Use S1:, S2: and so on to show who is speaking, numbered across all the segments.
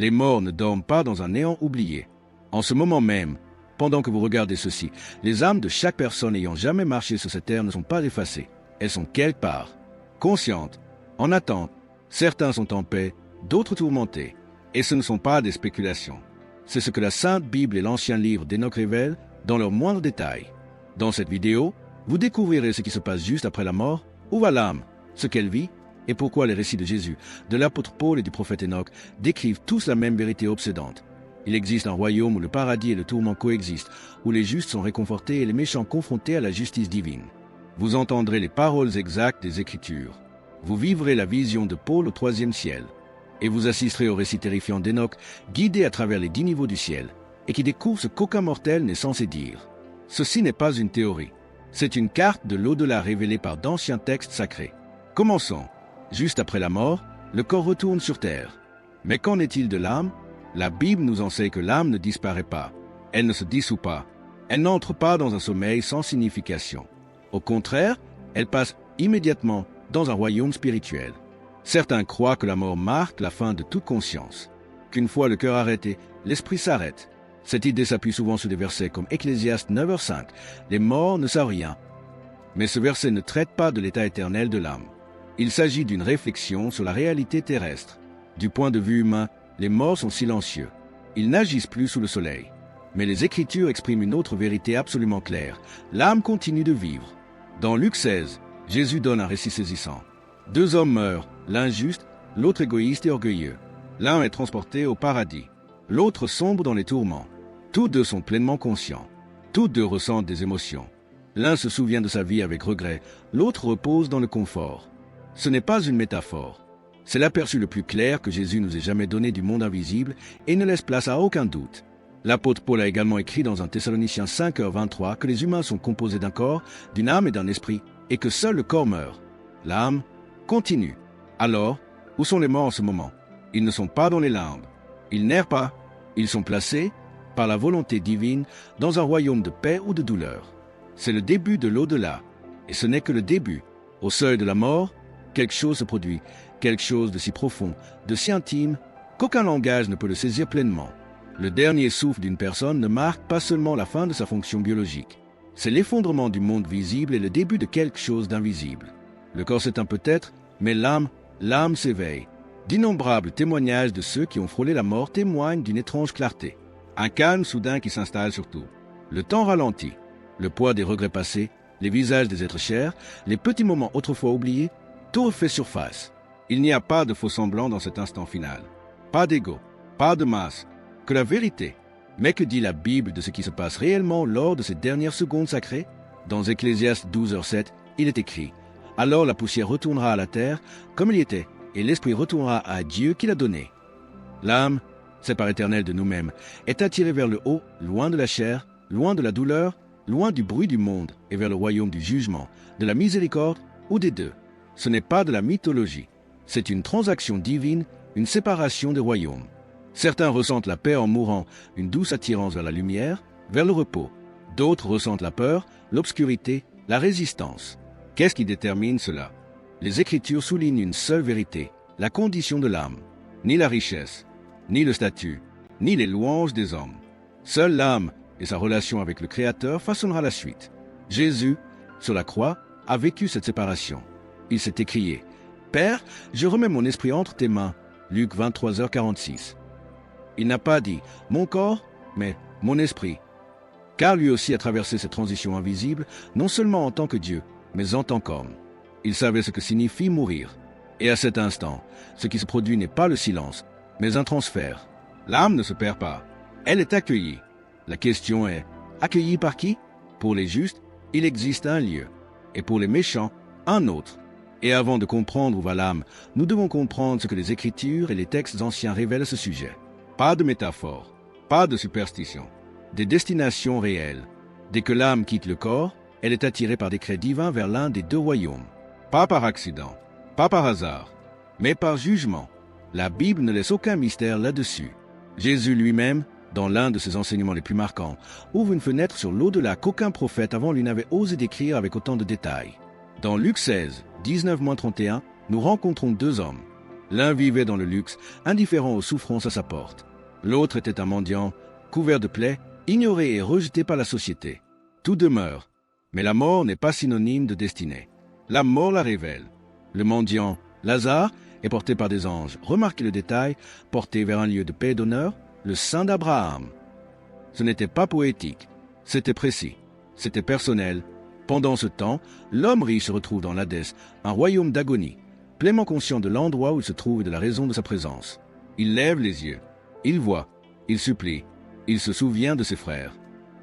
S1: Les morts ne dorment pas dans un néant oublié. En ce moment même, pendant que vous regardez ceci, les âmes de chaque personne ayant jamais marché sur cette terre ne sont pas effacées. Elles sont quelque part, conscientes, en attente. Certains sont en paix, d'autres tourmentés. Et ce ne sont pas des spéculations. C'est ce que la Sainte Bible et l'Ancien Livre d'Enoch révèlent dans leurs moindres détails. Dans cette vidéo, vous découvrirez ce qui se passe juste après la mort, où va l'âme, ce qu'elle vit, et pourquoi les récits de Jésus, de l'apôtre Paul et du prophète Enoch décrivent tous la même vérité obsédante. Il existe un royaume où le paradis et le tourment coexistent, où les justes sont réconfortés et les méchants confrontés à la justice divine. Vous entendrez les paroles exactes des Écritures. Vous vivrez la vision de Paul au 3e ciel. Et vous assisterez au récit terrifiant d'Enoch, guidé à travers les 10 niveaux du ciel, et qui découvre ce qu'aucun mortel n'est censé dire. Ceci n'est pas une théorie. C'est une carte de l'au-delà révélée par d'anciens textes sacrés. Commençons. Juste après la mort, le corps retourne sur terre. Mais qu'en est-il de l'âme? La Bible nous enseigne que l'âme ne disparaît pas. Elle ne se dissout pas. Elle n'entre pas dans un sommeil sans signification. Au contraire, elle passe immédiatement dans un royaume spirituel. Certains croient que la mort marque la fin de toute conscience, qu'une fois le cœur arrêté, l'esprit s'arrête. Cette idée s'appuie souvent sur des versets comme Ecclésiaste 9h5, « Les morts ne savent rien ». Mais ce verset ne traite pas de l'état éternel de l'âme. Il s'agit d'une réflexion sur la réalité terrestre. Du point de vue humain, les morts sont silencieux. Ils n'agissent plus sous le soleil. Mais les Écritures expriment une autre vérité absolument claire. L'âme continue de vivre. Dans Luc 16, Jésus donne un récit saisissant. 2 hommes meurent, l'un juste, l'autre égoïste et orgueilleux. L'un est transporté au paradis, l'autre sombre dans les tourments. Tous deux sont pleinement conscients. Tous deux ressentent des émotions. L'un se souvient de sa vie avec regret, l'autre repose dans le confort. Ce n'est pas une métaphore. C'est l'aperçu le plus clair que Jésus nous ait jamais donné du monde invisible et ne laisse place à aucun doute. L'apôtre Paul a également écrit dans 1 Thessaloniciens 5h23 que les humains sont composés d'un corps, d'une âme et d'un esprit, et que seul le corps meurt. L'âme continue. Alors, où sont les morts en ce moment? Ils ne sont pas dans les limbes. Ils n'errent pas. Ils sont placés, par la volonté divine, dans un royaume de paix ou de douleur. C'est le début de l'au-delà. Et ce n'est que le début. Au seuil de la mort, quelque chose se produit, quelque chose de si profond, de si intime, qu'aucun langage ne peut le saisir pleinement. Le dernier souffle d'une personne ne marque pas seulement la fin de sa fonction biologique. C'est l'effondrement du monde visible et le début de quelque chose d'invisible. Le corps s'éteint peut-être, mais l'âme s'éveille. D'innombrables témoignages de ceux qui ont frôlé la mort témoignent d'une étrange clarté. Un calme soudain qui s'installe sur tout. Le temps ralentit. Le poids des regrets passés, les visages des êtres chers, les petits moments autrefois oubliés, tout refait surface. Il n'y a pas de faux-semblant dans cet instant final. Pas d'ego, pas de masse, que la vérité. Mais que dit la Bible de ce qui se passe réellement lors de ces dernières secondes sacrées? Dans Ecclésiaste 12h7, il est écrit « Alors la poussière retournera à la terre comme il y était, et l'esprit retournera à Dieu qui l'a donné. » L'âme, sépare éternelle de nous-mêmes, est attirée vers le haut, loin de la chair, loin de la douleur, loin du bruit du monde, et vers le royaume du jugement, de la miséricorde ou des deux. Ce n'est pas de la mythologie. C'est une transaction divine, une séparation des royaumes. Certains ressentent la paix en mourant, une douce attirance vers la lumière, vers le repos. D'autres ressentent la peur, l'obscurité, la résistance. Qu'est-ce qui détermine cela? Les Écritures soulignent une seule vérité, la condition de l'âme. Ni la richesse, ni le statut, ni les louanges des hommes. Seule l'âme et sa relation avec le Créateur façonnera la suite. Jésus, sur la croix, a vécu cette séparation. Il s'est écrié « Père, je remets mon esprit entre tes mains » Luc 23h46. Il n'a pas dit « mon corps », mais « mon esprit ». Car lui aussi a traversé cette transition invisible, non seulement en tant que Dieu, mais en tant qu'homme. Il savait ce que signifie mourir. Et à cet instant, ce qui se produit n'est pas le silence, mais un transfert. L'âme ne se perd pas. Elle est accueillie. La question est, accueillie par qui? Pour les justes, il existe un lieu. Et pour les méchants, un autre. Et avant de comprendre où va l'âme, nous devons comprendre ce que les Écritures et les textes anciens révèlent à ce sujet. Pas de métaphore, pas de superstition. Des destinations réelles. Dès que l'âme quitte le corps, elle est attirée par décret divin vers l'un des deux royaumes. Pas par accident, pas par hasard, mais par jugement. La Bible ne laisse aucun mystère là-dessus. Jésus lui-même, dans l'un de ses enseignements les plus marquants, ouvre une fenêtre sur l'au-delà qu'aucun prophète avant lui n'avait osé décrire avec autant de détails. Dans Luc 16, 19-31, nous rencontrons 2 hommes. L'un vivait dans le luxe, indifférent aux souffrances à sa porte. L'autre était un mendiant, couvert de plaies, ignoré et rejeté par la société. Tout demeure, mais la mort n'est pas synonyme de destinée. La mort la révèle. Le mendiant, Lazare, est porté par des anges. Remarquez le détail, porté vers un lieu de paix et d'honneur, le sein d'Abraham. Ce n'était pas poétique, c'était précis, c'était personnel. Pendant ce temps, l'homme riche se retrouve dans l'Hadès, un royaume d'agonie, pleinement conscient de l'endroit où il se trouve et de la raison de sa présence. Il lève les yeux, il voit, il supplie, il se souvient de ses frères.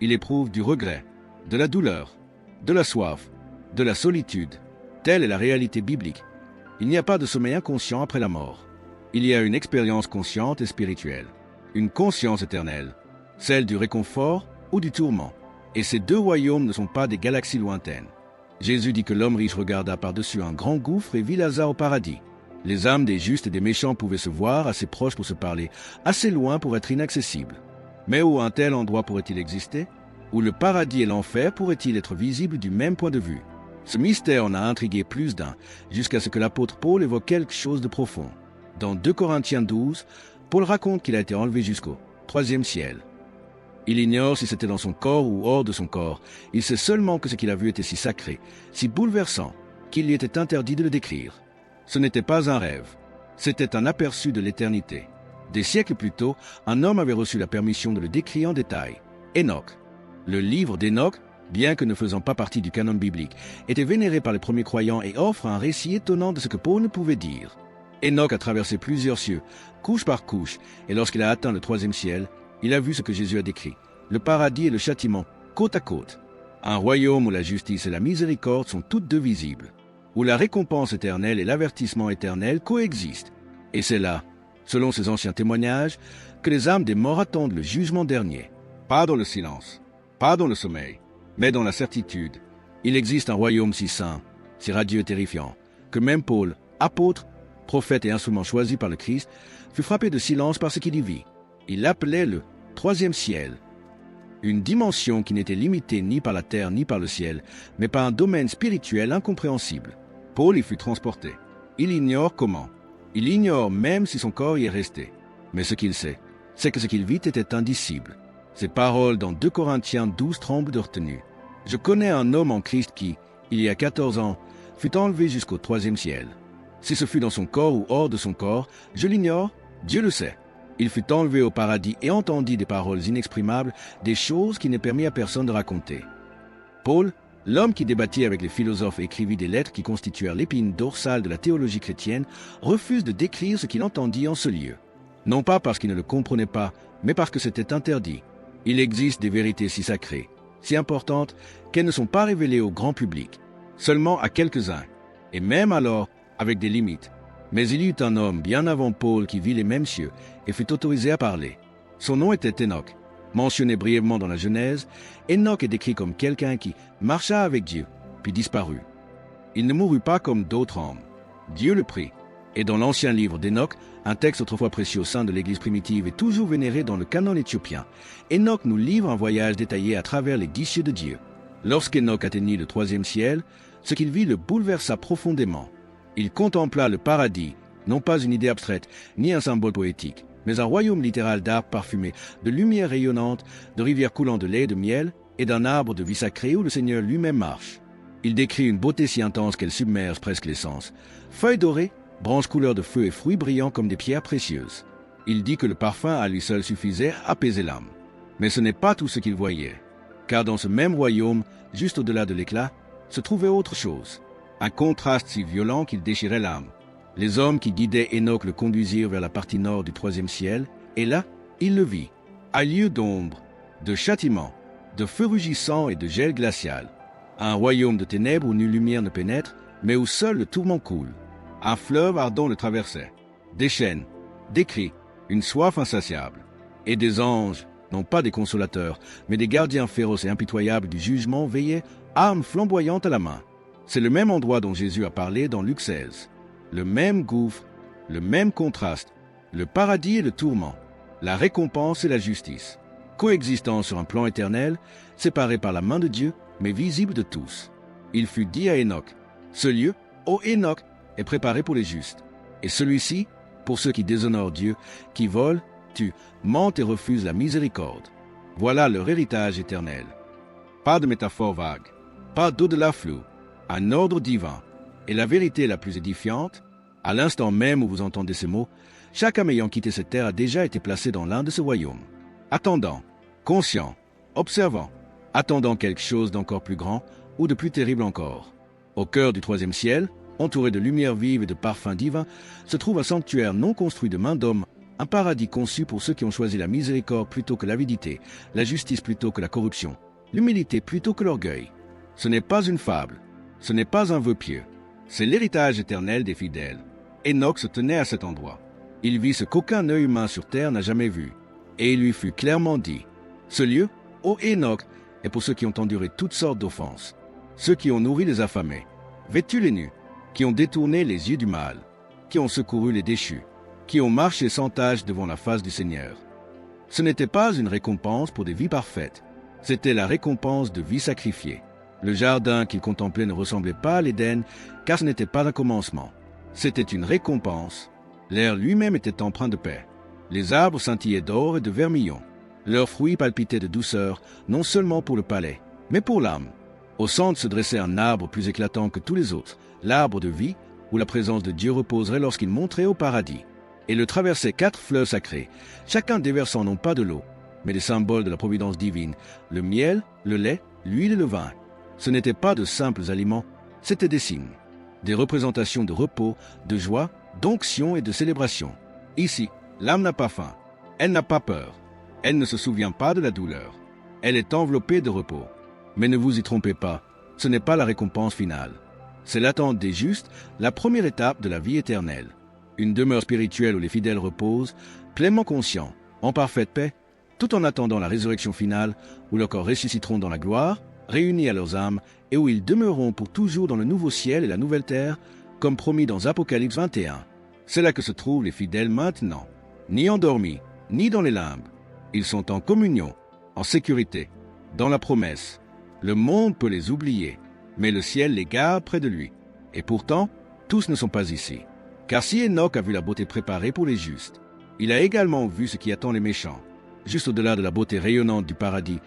S1: Il éprouve du regret, de la douleur, de la soif, de la solitude. Telle est la réalité biblique. Il n'y a pas de sommeil inconscient après la mort. Il y a une expérience consciente et spirituelle, une conscience éternelle, celle du réconfort ou du tourment. Et ces deux royaumes ne sont pas des galaxies lointaines. Jésus dit que l'homme riche regarda par-dessus un grand gouffre et vit Lazare au paradis. Les âmes des justes et des méchants pouvaient se voir assez proches pour se parler, assez loin pour être inaccessibles. Mais où un tel endroit pourrait-il exister? Où le paradis et l'enfer pourraient-ils être visibles du même point de vue? Ce mystère en a intrigué plus d'un, jusqu'à ce que l'apôtre Paul évoque quelque chose de profond. Dans 2 Corinthiens 12, Paul raconte qu'il a été enlevé jusqu'au 3e ciel. Il ignore si c'était dans son corps ou hors de son corps. Il sait seulement que ce qu'il a vu était si sacré, si bouleversant, qu'il lui était interdit de le décrire. Ce n'était pas un rêve, c'était un aperçu de l'éternité. Des siècles plus tôt, un homme avait reçu la permission de le décrire en détail. Enoch. Le livre d'Enoch, bien que ne faisant pas partie du canon biblique, était vénéré par les premiers croyants et offre un récit étonnant de ce que Paul ne pouvait dire. Enoch a traversé plusieurs cieux, couche par couche, et lorsqu'il a atteint le 3e ciel, il a vu ce que Jésus a décrit, le paradis et le châtiment, côte à côte. Un royaume où la justice et la miséricorde sont toutes deux visibles, où la récompense éternelle et l'avertissement éternel coexistent. Et c'est là, selon ces anciens témoignages, que les âmes des morts attendent le jugement dernier. Pas dans le silence, pas dans le sommeil, mais dans la certitude. Il existe un royaume si saint, si radieux et terrifiant, que même Paul, apôtre, prophète et instrument choisi par le Christ, fut frappé de silence par ce qu'il y vit. Il l'appelait le 3e ciel, une dimension qui n'était limitée ni par la terre ni par le ciel, mais par un domaine spirituel incompréhensible. Paul y fut transporté. Il ignore comment. Il ignore même si son corps y est resté. Mais ce qu'il sait, c'est que ce qu'il vit était indicible. Ses paroles dans 2 Corinthiens 12 tremblent de retenue. Je connais un homme en Christ qui, il y a 14 ans, fut enlevé jusqu'au 3e ciel. Si ce fut dans son corps ou hors de son corps, je l'ignore, Dieu le sait. Il fut enlevé au paradis et entendit des paroles inexprimables, des choses qu'il n'est permis à personne de raconter. Paul, l'homme qui débattit avec les philosophes et écrivit des lettres qui constituèrent l'épine dorsale de la théologie chrétienne, refuse de décrire ce qu'il entendit en ce lieu. Non pas parce qu'il ne le comprenait pas, mais parce que c'était interdit. Il existe des vérités si sacrées, si importantes, qu'elles ne sont pas révélées au grand public, seulement à quelques-uns, et même alors avec des limites. Mais il y eut un homme bien avant Paul qui vit les mêmes cieux et fut autorisé à parler. Son nom était Enoch. Mentionné brièvement dans la Genèse, Enoch est décrit comme quelqu'un qui marcha avec Dieu, puis disparut. Il ne mourut pas comme d'autres hommes. Dieu le prit. Et dans l'ancien livre d'Enoch, un texte autrefois précieux au sein de l'Église primitive et toujours vénéré dans le canon éthiopien, Enoch nous livre un voyage détaillé à travers les 10 cieux de Dieu. Lorsqu'Enoch atteignit le 3e ciel, ce qu'il vit le bouleversa profondément. Il contempla le paradis, non pas une idée abstraite, ni un symbole poétique, mais un royaume littéral d'arbres parfumés, de lumière rayonnante, de rivières coulant de lait et de miel, et d'un arbre de vie sacrée où le Seigneur lui-même marche. Il décrit une beauté si intense qu'elle submerge presque les sens. Feuilles dorées, branches couleur de feu et fruits brillants comme des pierres précieuses. Il dit que le parfum à lui seul suffisait à apaiser l'âme. Mais ce n'est pas tout ce qu'il voyait, car dans ce même royaume, juste au-delà de l'éclat, se trouvait autre chose. Un contraste si violent qu'il déchirait l'âme. Les hommes qui guidaient Enoch le conduisirent vers la partie nord du 3e ciel, et là, il le vit, à lieu d'ombre, de châtiment, de feu rugissant et de gel glacial. Un royaume de ténèbres où nulle lumière ne pénètre, mais où seul le tourment coule. Un fleuve ardent le traversait. Des chaînes, des cris, une soif insatiable. Et des anges, non pas des consolateurs, mais des gardiens féroces et impitoyables du jugement veillaient, armes flamboyantes à la main. C'est le même endroit dont Jésus a parlé dans Luc 16. Le même gouffre, le même contraste, le paradis et le tourment, la récompense et la justice, coexistant sur un plan éternel, séparés par la main de Dieu, mais visibles de tous. Il fut dit à Enoch, « Ce lieu, ô Enoch, est préparé pour les justes, et celui-ci pour ceux qui déshonorent Dieu, qui volent, tuent, mentent et refusent la miséricorde. Voilà leur héritage éternel. Pas de métaphore vague, pas d'au-delà flou, un ordre divin. Et la vérité la plus édifiante, à l'instant même où vous entendez ces mots, chaque âme ayant quitté cette terre a déjà été placée dans l'un de ces royaumes. Attendant, conscient, observant, attendant quelque chose d'encore plus grand ou de plus terrible encore. Au cœur du troisième ciel, entouré de lumière vive et de parfums divins, se trouve un sanctuaire non construit de main d'homme, un paradis conçu pour ceux qui ont choisi la miséricorde plutôt que l'avidité, la justice plutôt que la corruption, l'humilité plutôt que l'orgueil. Ce n'est pas une fable, ce n'est pas un vœu pieux, c'est l'héritage éternel des fidèles. Enoch se tenait à cet endroit. Il vit ce qu'aucun œil humain sur terre n'a jamais vu, et il lui fut clairement dit, « Ce lieu, ô Enoch, est pour ceux qui ont enduré toutes sortes d'offenses, ceux qui ont nourri les affamés, vêtu les nus, qui ont détourné les yeux du mal, qui ont secouru les déchus, qui ont marché sans tâche devant la face du Seigneur. » Ce n'était pas une récompense pour des vies parfaites, c'était la récompense de vies sacrifiées. Le jardin qu'il contemplait ne ressemblait pas à l'Éden, car ce n'était pas un commencement. C'était une récompense. L'air lui-même était empreint de paix. Les arbres scintillaient d'or et de vermillon. Leurs fruits palpitaient de douceur, non seulement pour le palais, mais pour l'âme. Au centre se dressait un arbre plus éclatant que tous les autres, l'arbre de vie, où la présence de Dieu reposerait lorsqu'il monterait au paradis. Et le traversaient 4 fleuves sacrés, chacun déversant non pas de l'eau, mais des symboles de la providence divine, le miel, le lait, l'huile et le vin. Ce n'étaient pas de simples aliments, c'étaient des signes, des représentations de repos, de joie, d'onction et de célébration. Ici, l'âme n'a pas faim, elle n'a pas peur, elle ne se souvient pas de la douleur, elle est enveloppée de repos. Mais ne vous y trompez pas, ce n'est pas la récompense finale. C'est l'attente des justes, la première étape de la vie éternelle. Une demeure spirituelle où les fidèles reposent, pleinement conscients, en parfaite paix, tout en attendant la résurrection finale, où leurs corps ressusciteront dans la gloire, réunis à leurs âmes, et où ils demeureront pour toujours dans le nouveau ciel et la nouvelle terre, comme promis dans Apocalypse 21. C'est là que se trouvent les fidèles maintenant, ni endormis, ni dans les limbes. Ils sont en communion, en sécurité, dans la promesse. Le monde peut les oublier, mais le ciel les garde près de lui. Et pourtant, tous ne sont pas ici. Car si Enoch a vu la beauté préparée pour les justes, il a également vu ce qui attend les méchants. Juste au-delà de la beauté rayonnante du paradis,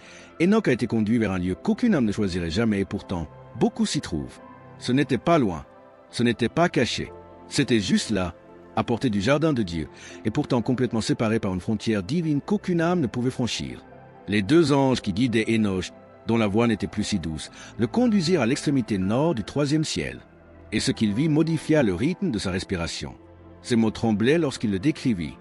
S1: Enoch a été conduit vers un lieu qu'aucun homme ne choisirait jamais et pourtant, beaucoup s'y trouvent. Ce n'était pas loin, ce n'était pas caché, c'était juste là, à portée du jardin de Dieu, et pourtant complètement séparé par une frontière divine qu'aucune âme ne pouvait franchir. Les 2 anges qui guidaient Enoch, dont la voix n'était plus si douce, le conduisirent à l'extrémité nord du 3e ciel. Et ce qu'il vit modifia le rythme de sa respiration. Ses mots tremblaient lorsqu'il le décrivit.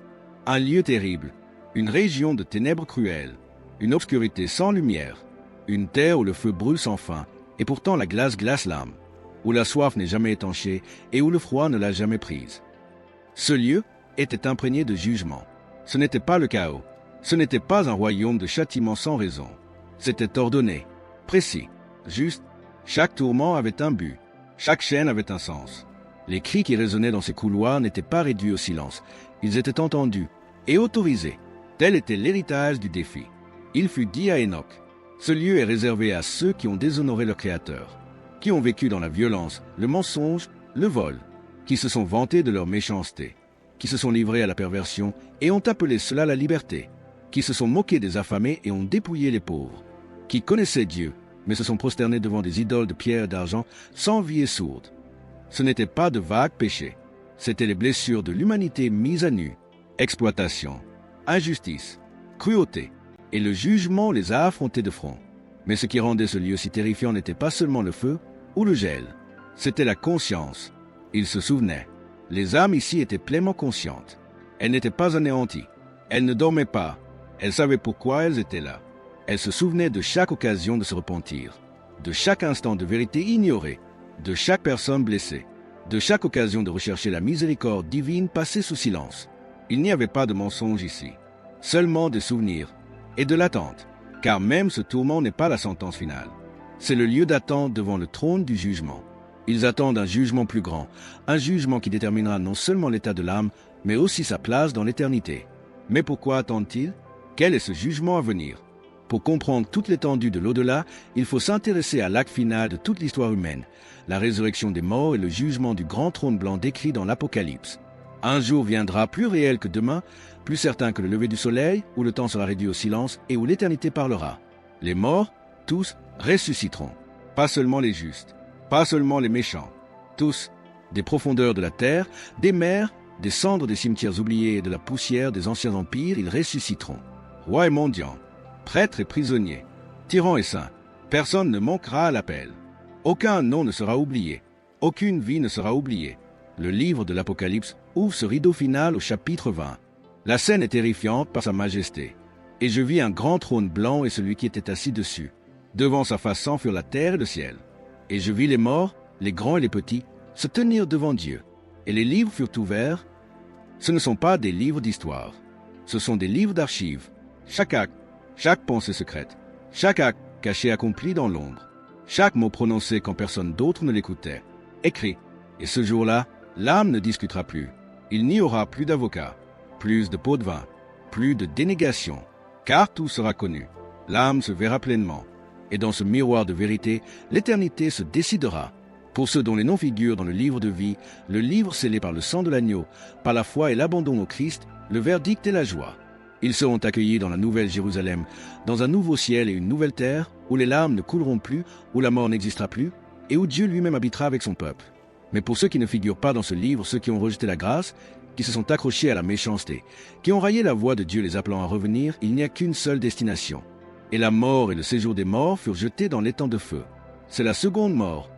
S1: Un lieu terrible, une région de ténèbres cruelles, une obscurité sans lumière, une terre où le feu brûle sans fin, et pourtant la glace glace l'âme, où la soif n'est jamais étanchée et où le froid ne l'a jamais prise. Ce lieu était imprégné de jugement. Ce n'était pas le chaos, ce n'était pas un royaume de châtiment sans raison. C'était ordonné, précis, juste. Chaque tourment avait un but, chaque chaîne avait un sens. Les cris qui résonnaient dans ces couloirs n'étaient pas réduits au silence, ils étaient entendus et autorisés. Tel était l'héritage du défi. Il fut dit à Enoch, « Ce lieu est réservé à ceux qui ont déshonoré leur Créateur, qui ont vécu dans la violence, le mensonge, le vol, qui se sont vantés de leur méchanceté, qui se sont livrés à la perversion et ont appelé cela la liberté, qui se sont moqués des affamés et ont dépouillé les pauvres, qui connaissaient Dieu, mais se sont prosternés devant des idoles de pierre et d'argent, sans vie et sourde. Ce n'était pas de vagues péchés, c'étaient les blessures de l'humanité mise à nu, exploitation, injustice, cruauté, et le jugement les a affrontés de front. Mais ce qui rendait ce lieu si terrifiant n'était pas seulement le feu ou le gel, c'était la conscience. Ils se souvenaient. Les âmes ici étaient pleinement conscientes. Elles n'étaient pas anéanties. Elles ne dormaient pas. Elles savaient pourquoi elles étaient là. Elles se souvenaient de chaque occasion de se repentir, de chaque instant de vérité ignorée, de chaque personne blessée, de chaque occasion de rechercher la miséricorde divine passée sous silence. Il n'y avait pas de mensonge ici, seulement des souvenirs et de l'attente, car même ce tourment n'est pas la sentence finale. C'est le lieu d'attente devant le trône du jugement. Ils attendent un jugement plus grand, un jugement qui déterminera non seulement l'état de l'âme, mais aussi sa place dans l'éternité. Mais pourquoi attendent-ils? Quel est ce jugement à venir? Pour comprendre toute l'étendue de l'au-delà, il faut s'intéresser à l'acte final de toute l'histoire humaine, la résurrection des morts et le jugement du grand trône blanc décrit dans l'Apocalypse. Un jour viendra plus réel que demain, plus certain que le lever du soleil, où le temps sera réduit au silence et où l'éternité parlera. Les morts, tous, ressusciteront. Pas seulement les justes, pas seulement les méchants. Tous, des profondeurs de la terre, des mers, des cendres des cimetières oubliés et de la poussière des anciens empires, ils ressusciteront. Rois et mendiants, prêtres et prisonniers, tyrans et saints, personne ne manquera à l'appel. Aucun nom ne sera oublié, aucune vie ne sera oubliée. Le livre de l'Apocalypse ouvre ce rideau final au chapitre 20. La scène est terrifiante par sa majesté. Et je vis un grand trône blanc et celui qui était assis dessus. Devant sa face sang furent la terre et le ciel. Et je vis les morts, les grands et les petits, se tenir devant Dieu. Et les livres furent ouverts. Ce ne sont pas des livres d'histoire. Ce sont des livres d'archives. Chaque acte, chaque pensée secrète, chaque acte caché accompli dans l'ombre, chaque mot prononcé quand personne d'autre ne l'écoutait, écrit. Et ce jour-là, l'âme ne discutera plus. Il n'y aura plus d'avocats, plus de pots de vin, plus de dénégation, car tout sera connu. L'âme se verra pleinement. Et dans ce miroir de vérité, l'éternité se décidera. Pour ceux dont les noms figurent dans le livre de vie, le livre scellé par le sang de l'agneau, par la foi et l'abandon au Christ, le verdict et la joie. Ils seront accueillis dans la nouvelle Jérusalem, dans un nouveau ciel et une nouvelle terre, où les larmes ne couleront plus, où la mort n'existera plus, et où Dieu lui-même habitera avec son peuple. Mais pour ceux qui ne figurent pas dans ce livre, ceux qui ont rejeté la grâce, qui se sont accrochés à la méchanceté, qui ont raillé la voix de Dieu les appelant à revenir, il n'y a qu'une seule destination. Et la mort et le séjour des morts furent jetés dans l'étang de feu. C'est la seconde mort.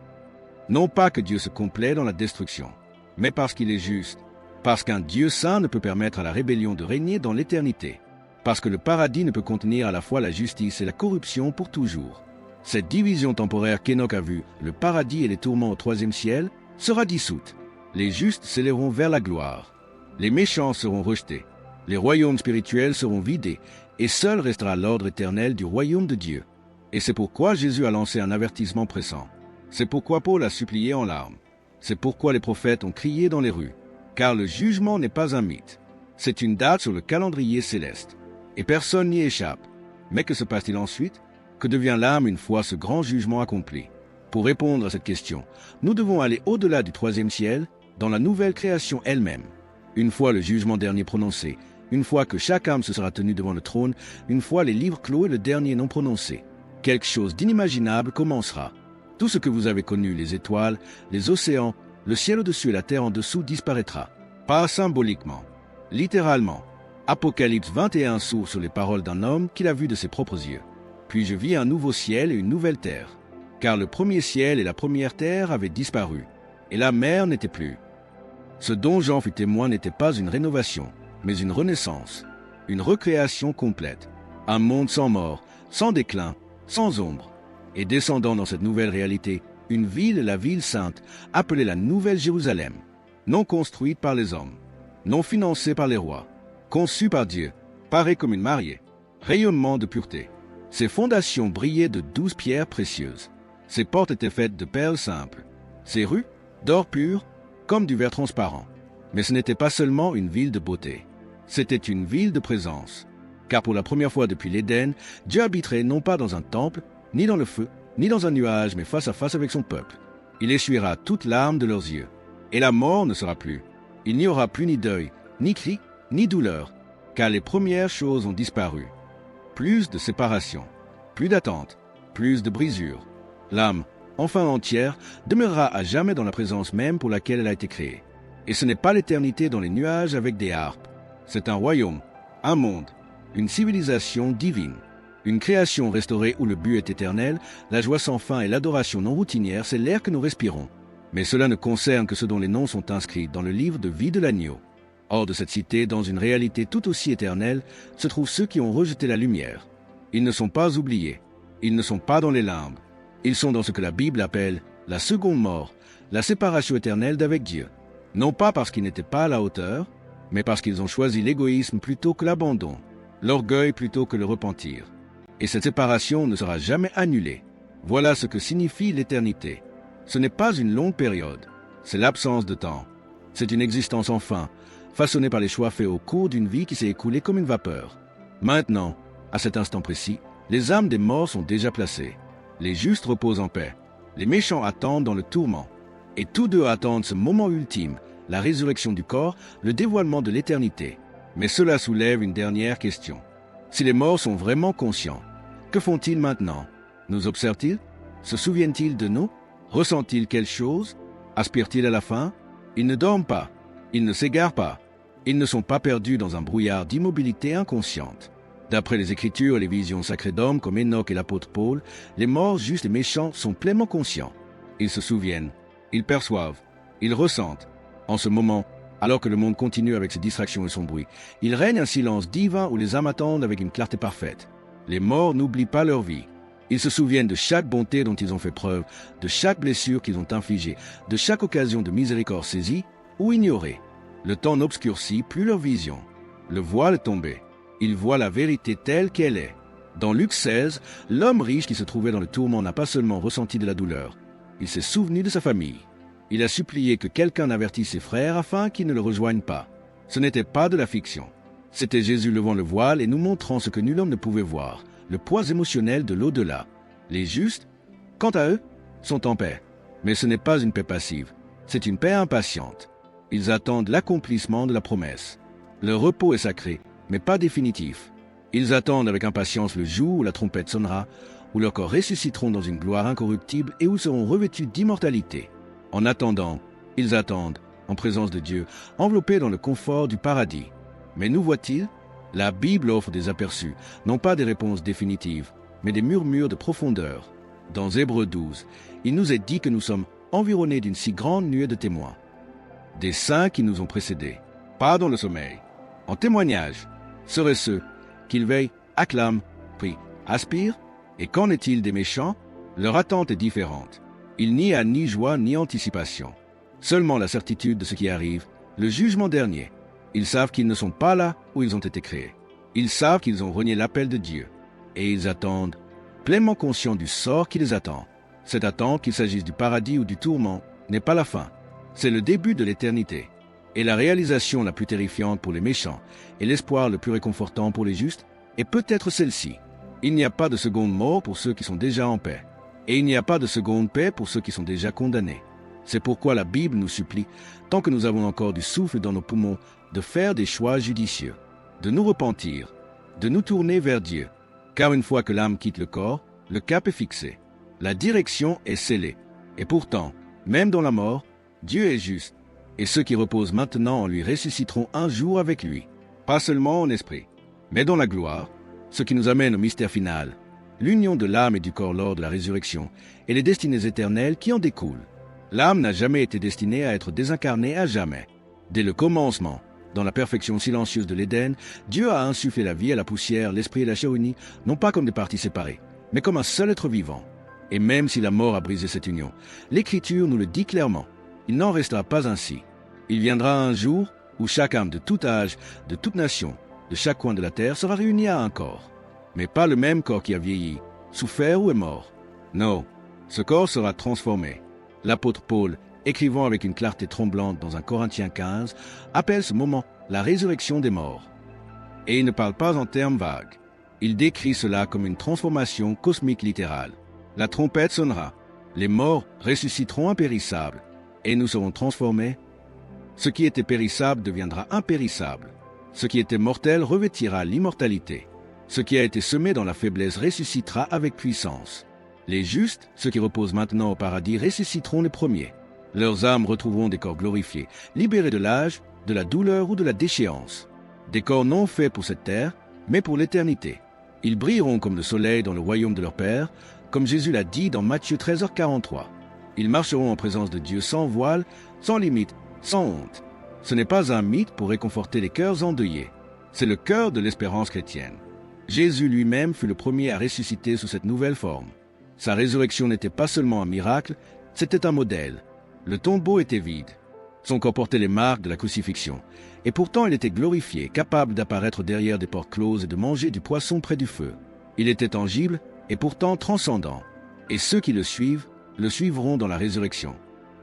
S1: Non pas que Dieu se complaît dans la destruction, mais parce qu'il est juste, parce qu'un Dieu saint ne peut permettre à la rébellion de régner dans l'éternité, parce que le paradis ne peut contenir à la fois la justice et la corruption pour toujours. Cette division temporaire qu'Enoch a vue, le paradis et les tourments au troisième ciel, sera dissoute. Les justes s'élèveront vers la gloire. Les méchants seront rejetés. Les royaumes spirituels seront vidés, et seul restera l'ordre éternel du royaume de Dieu. Et c'est pourquoi Jésus a lancé un avertissement pressant. C'est pourquoi Paul a supplié en larmes. C'est pourquoi les prophètes ont crié dans les rues. Car le jugement n'est pas un mythe. C'est une date sur le calendrier céleste. Et personne n'y échappe. Mais que se passe-t-il ensuite? Que devient l'âme une fois ce grand jugement accompli? Pour répondre à cette question, nous devons aller au-delà du troisième ciel, dans la nouvelle création elle-même. Une fois le jugement dernier prononcé, une fois que chaque âme se sera tenue devant le trône, une fois les livres clos et le dernier non prononcé, quelque chose d'inimaginable commencera. Tout ce que vous avez connu, les étoiles, les océans, le ciel au-dessus et la terre en dessous disparaîtra. Pas symboliquement, littéralement. Apocalypse 21 s'ouvre sur les paroles d'un homme qu'il a vu de ses propres yeux. Puis je vis un nouveau ciel et une nouvelle terre. Car le premier ciel et la première terre avaient disparu, et la mer n'était plus. Ce dont Jean fut témoin n'était pas une rénovation, mais une renaissance, une recréation complète. Un monde sans mort, sans déclin, sans ombre. Et descendant dans cette nouvelle réalité, une ville, la ville sainte, appelée la Nouvelle Jérusalem, non construite par les hommes, non financée par les rois, conçue par Dieu, parée comme une mariée, rayonnement de pureté. Ses fondations brillaient de 12 pierres précieuses. Ses portes étaient faites de perles simples. Ses rues, d'or pur, comme du verre transparent. Mais ce n'était pas seulement une ville de beauté. C'était une ville de présence. Car pour la première fois depuis l'Éden, Dieu habiterait non pas dans un temple, ni dans le feu, ni dans un nuage, mais face à face avec son peuple. Il essuiera toute larme de leurs yeux. Et la mort ne sera plus. Il n'y aura plus ni deuil, ni cri, ni douleur, car les premières choses ont disparu. Plus de séparation, plus d'attente, plus de brisure. L'âme, enfin entière, demeurera à jamais dans la présence même pour laquelle elle a été créée. Et ce n'est pas l'éternité dans les nuages avec des harpes. C'est un royaume, un monde, une civilisation divine. Une création restaurée où le but est éternel, la joie sans fin et l'adoration non routinière, c'est l'air que nous respirons. Mais cela ne concerne que ceux dont les noms sont inscrits dans le livre de vie de l'agneau. Hors de cette cité, dans une réalité tout aussi éternelle, se trouvent ceux qui ont rejeté la lumière. Ils ne sont pas oubliés. Ils ne sont pas dans les limbes. Ils sont dans ce que la Bible appelle la seconde mort, la séparation éternelle d'avec Dieu. Non pas parce qu'ils n'étaient pas à la hauteur, mais parce qu'ils ont choisi l'égoïsme plutôt que l'abandon, l'orgueil plutôt que le repentir. Et cette séparation ne sera jamais annulée. Voilà ce que signifie l'éternité. Ce n'est pas une longue période, c'est l'absence de temps. C'est une existence sans fin, façonnée par les choix faits au cours d'une vie qui s'est écoulée comme une vapeur. Maintenant, à cet instant précis, les âmes des morts sont déjà placées. Les justes reposent en paix. Les méchants attendent dans le tourment. Et tous deux attendent ce moment ultime, la résurrection du corps, le dévoilement de l'éternité. Mais cela soulève une dernière question. Si les morts sont vraiment conscients, que font-ils maintenant? Nous observent-ils? Se souviennent-ils de nous? Ressentent-ils quelque chose? Aspirent-ils à la fin? Ils ne dorment pas. Ils ne s'égarent pas. Ils ne sont pas perdus dans un brouillard d'immobilité inconsciente. D'après les Écritures et les visions sacrées d'hommes comme Enoch et l'apôtre Paul, les morts justes et méchants sont pleinement conscients. Ils se souviennent, ils perçoivent, ils ressentent. En ce moment, alors que le monde continue avec ses distractions et son bruit, il règne un silence divin où les âmes attendent avec une clarté parfaite. Les morts n'oublient pas leur vie. Ils se souviennent de chaque bonté dont ils ont fait preuve, de chaque blessure qu'ils ont infligée, de chaque occasion de miséricorde saisie ou ignorée. Le temps n'obscurcit plus leur vision. Le voile est tombé. Ils voient la vérité telle qu'elle est. Dans Luc 16, l'homme riche qui se trouvait dans le tourment n'a pas seulement ressenti de la douleur, il s'est souvenu de sa famille. Il a supplié que quelqu'un avertisse ses frères afin qu'ils ne le rejoignent pas. Ce n'était pas de la fiction. C'était Jésus levant le voile et nous montrant ce que nul homme ne pouvait voir, le poids émotionnel de l'au-delà. Les justes, quant à eux, sont en paix. Mais ce n'est pas une paix passive, c'est une paix impatiente. Ils attendent l'accomplissement de la promesse. Leur repos est sacré, mais pas définitif. Ils attendent avec impatience le jour où la trompette sonnera, où leurs corps ressusciteront dans une gloire incorruptible et où seront revêtus d'immortalité. En attendant, ils attendent, en présence de Dieu, enveloppés dans le confort du paradis. Mais nous voit-il? La Bible offre des aperçus, non pas des réponses définitives, mais des murmures de profondeur. Dans Hébreux 12, il nous est dit que nous sommes environnés d'une si grande nuée de témoins. Des saints qui nous ont précédés, pas dans le sommeil. En témoignage, seraient ceux qu'ils veillent, acclament, prient, aspirent. Et qu'en est-il des méchants? Leur attente est différente. Il n'y a ni joie ni anticipation. Seulement la certitude de ce qui arrive, le jugement dernier. Ils savent qu'ils ne sont pas là où ils ont été créés. Ils savent qu'ils ont renié l'appel de Dieu. Et ils attendent, pleinement conscients du sort qui les attend. Cette attente, qu'il s'agisse du paradis ou du tourment, n'est pas la fin. C'est le début de l'éternité. Et la réalisation la plus terrifiante pour les méchants et l'espoir le plus réconfortant pour les justes est peut-être celle-ci. Il n'y a pas de seconde mort pour ceux qui sont déjà en paix. Et il n'y a pas de seconde paix pour ceux qui sont déjà condamnés. C'est pourquoi la Bible nous supplie, tant que nous avons encore du souffle dans nos poumons, de faire des choix judicieux, de nous repentir, de nous tourner vers Dieu. Car une fois que l'âme quitte le corps, le cap est fixé. La direction est scellée. Et pourtant, même dans la mort, Dieu est juste. Et ceux qui reposent maintenant en lui ressusciteront un jour avec lui. Pas seulement en esprit, mais dans la gloire, ce qui nous amène au mystère final, l'union de l'âme et du corps lors de la résurrection et les destinées éternelles qui en découlent. L'âme n'a jamais été destinée à être désincarnée à jamais. Dès le commencement, dans la perfection silencieuse de l'Éden, Dieu a insufflé la vie à la poussière, l'esprit et la chair unis, non pas comme des parties séparées, mais comme un seul être vivant. Et même si la mort a brisé cette union, l'Écriture nous le dit clairement, il n'en restera pas ainsi. Il viendra un jour où chaque âme de tout âge, de toute nation, de chaque coin de la terre sera réunie à un corps. Mais pas le même corps qui a vieilli, souffert ou est mort. Non, ce corps sera transformé. L'apôtre Paul, écrivant avec une clarté tremblante dans 1 Corinthiens 15, appelle ce moment la résurrection des morts. Et il ne parle pas en termes vagues. Il décrit cela comme une transformation cosmique littérale. La trompette sonnera, les morts ressusciteront impérissables, et nous serons transformés. Ce qui était périssable deviendra impérissable. Ce qui était mortel revêtira l'immortalité. Ce qui a été semé dans la faiblesse ressuscitera avec puissance. Les justes, ceux qui reposent maintenant au paradis, ressusciteront les premiers. Leurs âmes retrouveront des corps glorifiés, libérés de l'âge, de la douleur ou de la déchéance. Des corps non faits pour cette terre, mais pour l'éternité. Ils brilleront comme le soleil dans le royaume de leur Père, comme Jésus l'a dit dans Matthieu 13h43. Ils marcheront en présence de Dieu sans voile, sans limite, sans honte. Ce n'est pas un mythe pour réconforter les cœurs endeuillés. C'est le cœur de l'espérance chrétienne. Jésus lui-même fut le premier à ressusciter sous cette nouvelle forme. Sa résurrection n'était pas seulement un miracle, c'était un modèle. Le tombeau était vide. Son corps portait les marques de la crucifixion. Et pourtant il était glorifié, capable d'apparaître derrière des portes closes et de manger du poisson près du feu. Il était tangible et pourtant transcendant. Et ceux qui le suivront dans la résurrection.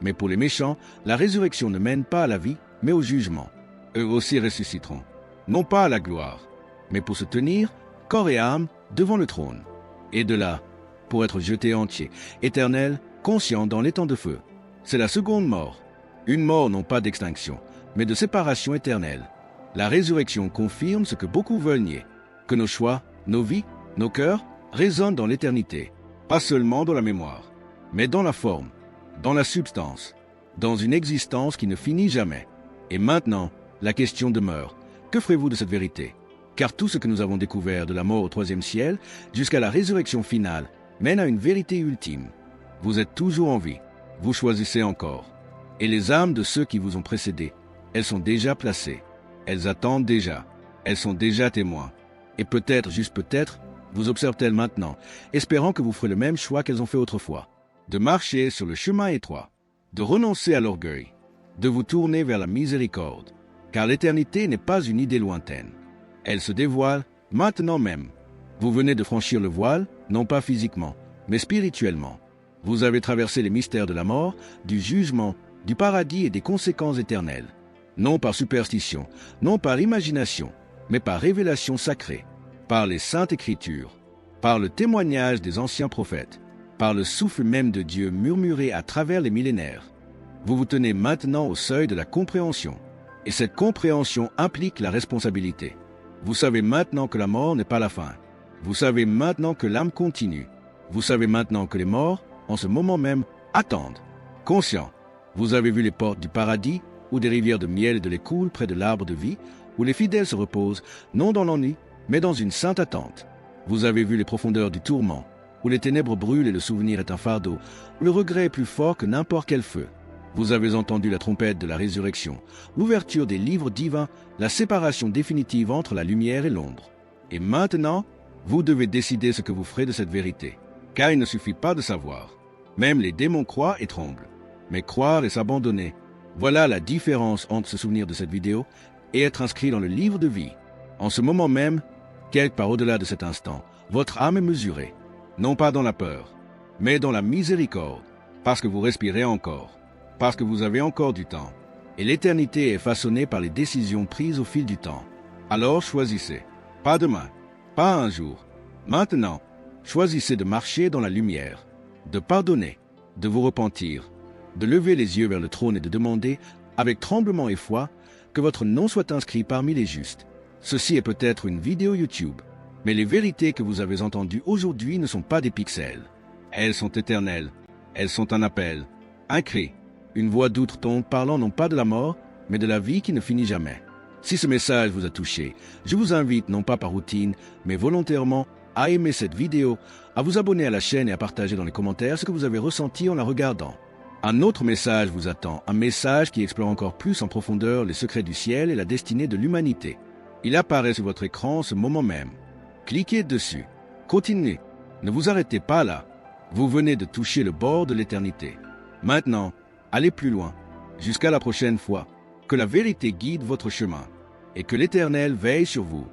S1: Mais pour les méchants, la résurrection ne mène pas à la vie, mais au jugement. Eux aussi ressusciteront. Non pas à la gloire, mais pour se tenir, corps et âme, devant le trône. Et de là, pour être jetés entiers, éternels, conscients dans l'étang de feu. C'est la seconde mort. Une mort non pas d'extinction, mais de séparation éternelle. La résurrection confirme ce que beaucoup veulent nier, que nos choix, nos vies, nos cœurs résonnent dans l'éternité, pas seulement dans la mémoire, mais dans la forme, dans la substance, dans une existence qui ne finit jamais. Et maintenant, la question demeure, que ferez-vous de cette vérité? Car tout ce que nous avons découvert de la mort au troisième ciel jusqu'à la résurrection finale mène à une vérité ultime. Vous êtes toujours en vie, vous choisissez encore. Et les âmes de ceux qui vous ont précédés, elles sont déjà placées, elles attendent déjà, elles sont déjà témoins. Et peut-être, juste peut-être, vous observent-elles maintenant, espérant que vous ferez le même choix qu'elles ont fait autrefois, de marcher sur le chemin étroit, de renoncer à l'orgueil, de vous tourner vers la miséricorde, car l'éternité n'est pas une idée lointaine. Elle se dévoile maintenant même. Vous venez de franchir le voile, non pas physiquement, mais spirituellement. Vous avez traversé les mystères de la mort, du jugement, du paradis et des conséquences éternelles. Non par superstition, non par imagination, mais par révélation sacrée, par les saintes écritures, par le témoignage des anciens prophètes, par le souffle même de Dieu murmuré à travers les millénaires. Vous vous tenez maintenant au seuil de la compréhension, et cette compréhension implique la responsabilité. Vous savez maintenant que la mort n'est pas la fin. Vous savez maintenant que l'âme continue. Vous savez maintenant que les morts, en ce moment même, attendent. Conscient, vous avez vu les portes du paradis, où des rivières de miel et de lait coulent près de l'arbre de vie, où les fidèles se reposent, non dans l'ennui, mais dans une sainte attente. Vous avez vu les profondeurs du tourment, où les ténèbres brûlent et le souvenir est un fardeau, où le regret est plus fort que n'importe quel feu. Vous avez entendu la trompette de la résurrection, l'ouverture des livres divins, la séparation définitive entre la lumière et l'ombre. Et maintenant, vous devez décider ce que vous ferez de cette vérité, car il ne suffit pas de savoir. Même les démons croient et tremblent. Mais croire et s'abandonner, voilà la différence entre se souvenir de cette vidéo et être inscrit dans le livre de vie. En ce moment même, quelque part au-delà de cet instant, votre âme est mesurée, non pas dans la peur, mais dans la miséricorde, parce que vous respirez encore, parce que vous avez encore du temps, et l'éternité est façonnée par les décisions prises au fil du temps. Alors choisissez, pas demain, pas un jour, maintenant, choisissez de marcher dans la lumière, de pardonner, de vous repentir, de lever les yeux vers le trône et de demander, avec tremblement et foi, que votre nom soit inscrit parmi les justes. Ceci est peut-être une vidéo YouTube, mais les vérités que vous avez entendues aujourd'hui ne sont pas des pixels. Elles sont éternelles, elles sont un appel, un cri, une voix d'outre-tombe parlant non pas de la mort, mais de la vie qui ne finit jamais. Si ce message vous a touché, je vous invite, non pas par routine, mais volontairement, à aimer cette vidéo, à vous abonner à la chaîne et à partager dans les commentaires ce que vous avez ressenti en la regardant. Un autre message vous attend, un message qui explore encore plus en profondeur les secrets du ciel et la destinée de l'humanité. Il apparaît sur votre écran en ce moment même. Cliquez dessus. Continuez. Ne vous arrêtez pas là. Vous venez de toucher le bord de l'éternité. Maintenant, allez plus loin. Jusqu'à la prochaine fois. Que la vérité guide votre chemin et que l'Éternel veille sur vous.